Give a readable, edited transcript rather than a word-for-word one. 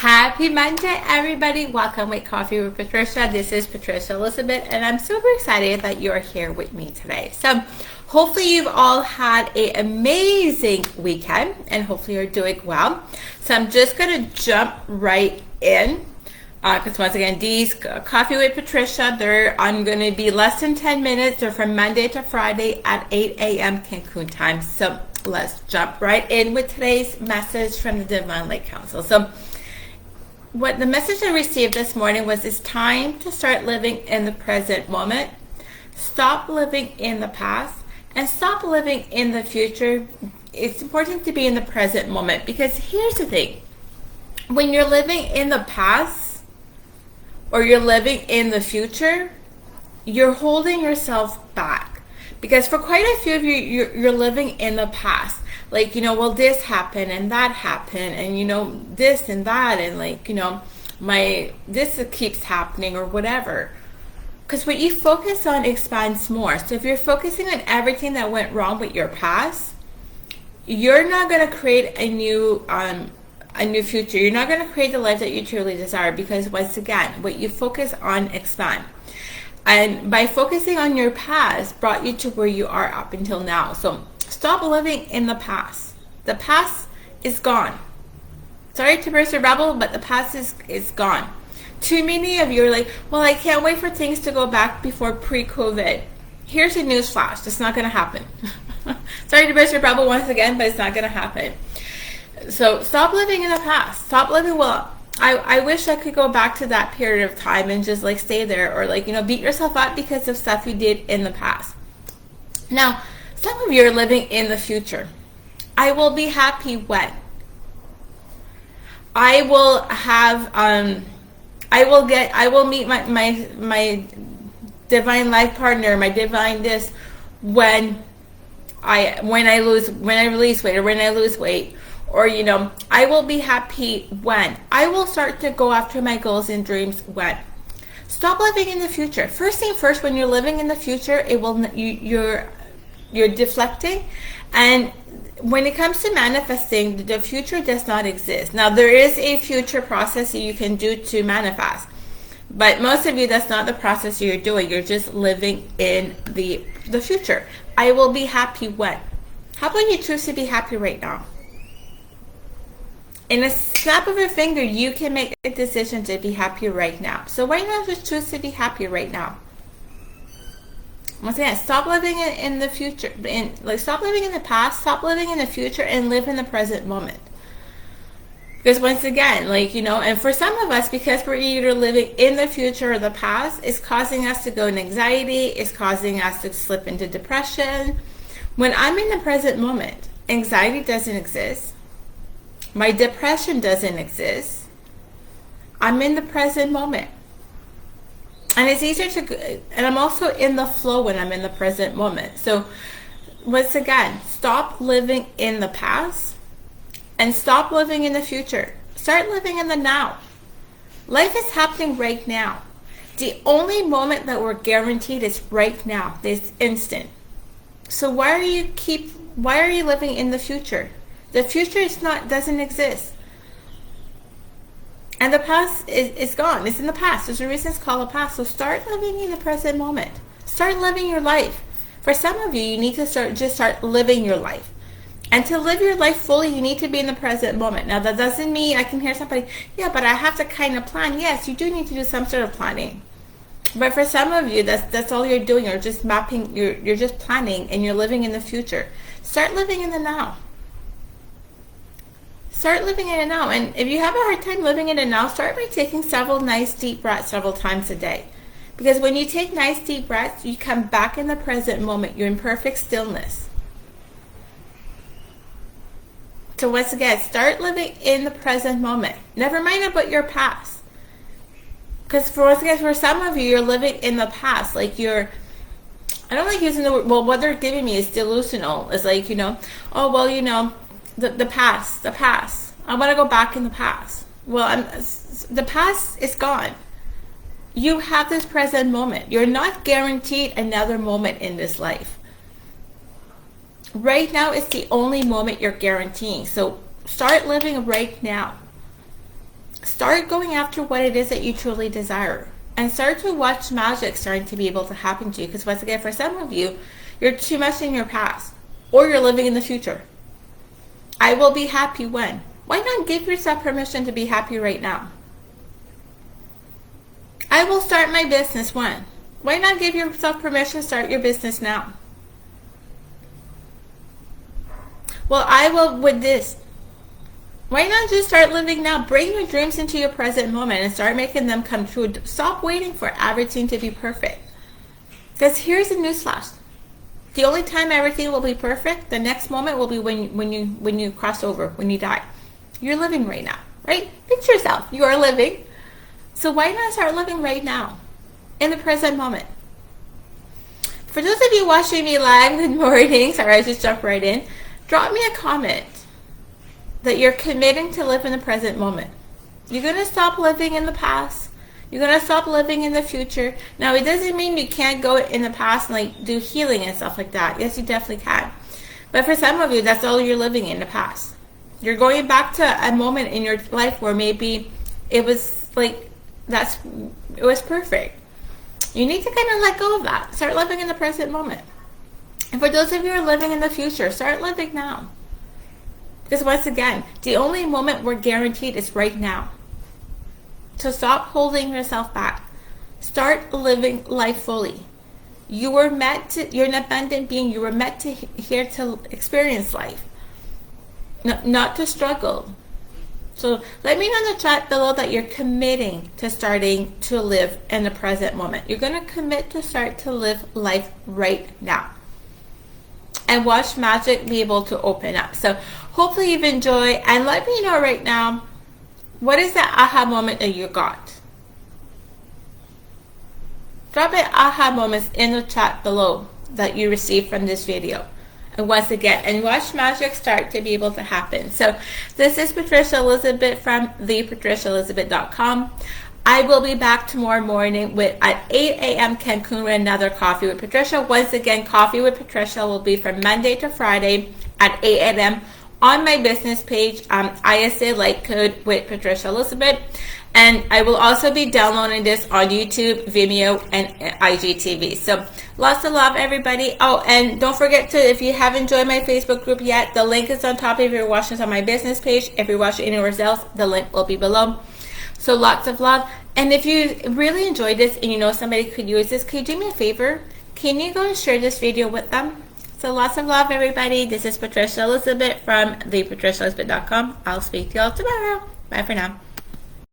Happy Monday, everybody. Welcome with Coffee with Patricia. This is Patricia Elizabeth, and I'm super excited that you're here with me today. So hopefully you've all had an amazing weekend, and hopefully you're doing well. So I'm just going to jump right in, because once again, these Coffee with Patricia, they're going to be less than 10 minutes. They're from Monday to Friday at 8 a.m. Cancun time. So let's jump right in with today's message from the Divine Light Council. So what the message I received this morning was, it's time to start living in the present moment. Stop living in the past and stop living in the future. It's important to be in the present moment, because here's the thing. When you're living in the past or you're living in the future, you're holding yourself back. Because for quite a few of you, you're living in the past. Like, well, this happened and that happened, and, this and that, and this keeps happening or whatever. Because what you focus on expands more. So if you're focusing on everything that went wrong with your past, you're not going to create a new future. You're not going to create the life that you truly desire, because once again, what you focus on expands. And by focusing on your past brought you to where you are up until now. So stop living in the past. The past is gone. Sorry to burst your bubble, but the past is gone. Too many of you are like, well, I can't wait for things to go back before pre-COVID. Here's a news flash. It's not going to happen. Sorry to burst your bubble once again, but it's not going to happen. So stop living in the past. Stop living well. I wish I could go back to that period of time and just stay there, or beat yourself up because of stuff you did in the past. Now, some of you are living in the future. I will be happy when I will have I will meet my divine life partner, my divine this, when I release weight, or when I lose weight. Or, I will be happy when I will start to go after my goals and dreams when. Stop living in the future. First thing first, when you're living in the future, you're deflecting. And when it comes to manifesting, the future does not exist. Now, there is a future process that you can do to manifest. But most of you, that's not the process you're doing. You're just living in the future. I will be happy when. How about you choose to be happy right now? In a snap of your finger, you can make a decision to be happy right now. So why not just choose to be happy right now? Once again, stop living in the future. Stop living in the past, stop living in the future, and live in the present moment. Because once again, and for some of us, because we're either living in the future or the past, it's causing us to go in anxiety, it's causing us to slip into depression. When I'm in the present moment, anxiety doesn't exist. My depression doesn't exist. I'm in the present moment. And it's easier and I'm also in the flow when I'm in the present moment. So once again, stop living in the past and stop living in the future. Start living in the now. Life is happening right now. The only moment that we're guaranteed is right now, this instant. So why are you living in the future? The future doesn't exist. And the past is gone. It's in the past. There's a reason it's called the past. So start living in the present moment. Start living your life. For some of you, you need to start living your life. And to live your life fully, you need to be in the present moment. Now, that doesn't mean, I can hear somebody, yeah, but I have to kind of plan. Yes, you do need to do some sort of planning. But for some of you, that's all you're doing. You're just mapping, you're just planning, and you're living in the future. Start living in the now. Start living in it now. And if you have a hard time living in it now, start by taking several nice deep breaths several times a day. Because when you take nice deep breaths, you come back in the present moment. You're in perfect stillness. So once again, start living in the present moment. Never mind about your past. Because for some of you, you're living in the past. I don't like using the word, well, what they're giving me is delusional. It's the past. I want to go back in the past. Well, the past is gone. You have this present moment. You're not guaranteed another moment in this life. Right now is the only moment you're guaranteeing. So start living right now. start going after what it is that you truly desire. And start to watch magic starting to be able to happen to you. Because once again, for some of you, you're too much in your past. Or you're living in the future. I will be happy when. Why not give yourself permission to be happy right now? I will start my business when. Why not give yourself permission to start your business now? Well, I will with this. Why not just start living now? Bring your dreams into your present moment and start making them come true. Stop waiting for everything to be perfect. Because here's a newsflash. The only time everything will be perfect, the next moment will be when you cross over, when you die. You're living right now, right? Picture yourself. You are living. So why not start living right now, in the present moment? For those of you watching me live, good morning. Sorry, I just jumped right in. Drop me a comment that you're committing to live in the present moment. You're going to stop living in the past. You're going to stop living in the future. Now, it doesn't mean you can't go in the past and like do healing and stuff like that. Yes, you definitely can. But for some of you, that's all you're living in the past. You're going back to a moment in your life where maybe it was like, it was perfect. You need to kind of let go of that. Start living in the present moment. And for those of you who are living in the future, start living now. Because once again, the only moment we're guaranteed is right now. So stop holding yourself back. Start living life fully. You're an abundant being. You were meant to here to experience life, not to struggle. So let me know in the chat below that you're committing to starting to live in the present moment. You're going to commit to start to live life right now. And watch magic be able to open up. So hopefully you've enjoyed. And let me know right now, what is that aha moment that you got? Drop in aha moments in the chat below that you received from this video. And once again, and watch magic start to be able to happen. So this is Patricia Elizabeth from thepatriciaelizabeth.com. I will be back tomorrow morning at 8 a.m. Cancun with another Coffee with Patricia. Once again, Coffee with Patricia will be from Monday to Friday at 8 a.m. on my business page, ISA Light Code with Patricia Elizabeth. And I will also be downloading this on YouTube, Vimeo, and IGTV. So lots of love, everybody. Oh, and don't forget to, if you haven't joined my Facebook group yet, the link is on top if you're watching this on my business page. If you're watching anywhere else, the link will be below. So lots of love. And if you really enjoyed this and you know somebody could use this, could you do me a favor? Can you go and share this video with them? So lots of love, everybody. This is Patricia Elizabeth from thepatriciaelizabeth.com. I'll speak to y'all tomorrow. Bye for now.